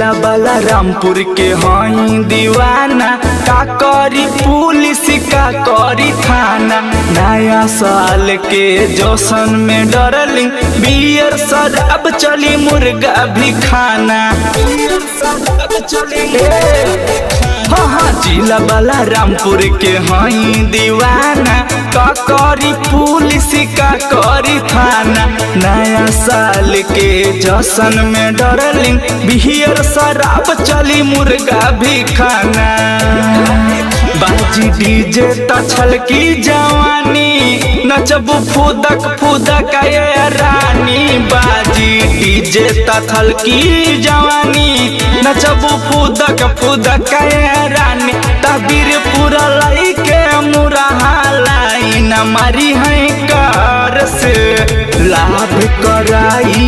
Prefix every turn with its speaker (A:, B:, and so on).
A: जिला बलरामपुर के हई दीवाना, का करी पुलिस का करी थाना। नया साल के जोशन में डरलिंग, बियर शराब चली मुर्गा भी खाना। हाँ जिला बलरामपुर के हई दीवाना, का करी पुलिस का करी थाना। नया साल के जश्न में डरलिंग, बियर शराब चली मुर्गा भी खाना। बाजी डीजे तछल की जवानी, नचबू फुदक फुदक ये रानी। बाजी डीजे तछल की जवानी, नचबू फुदक फुदक ये रानी। तबीर पूरा लाई के मुरहा लाई, न मारी है कार से लाभ कराई।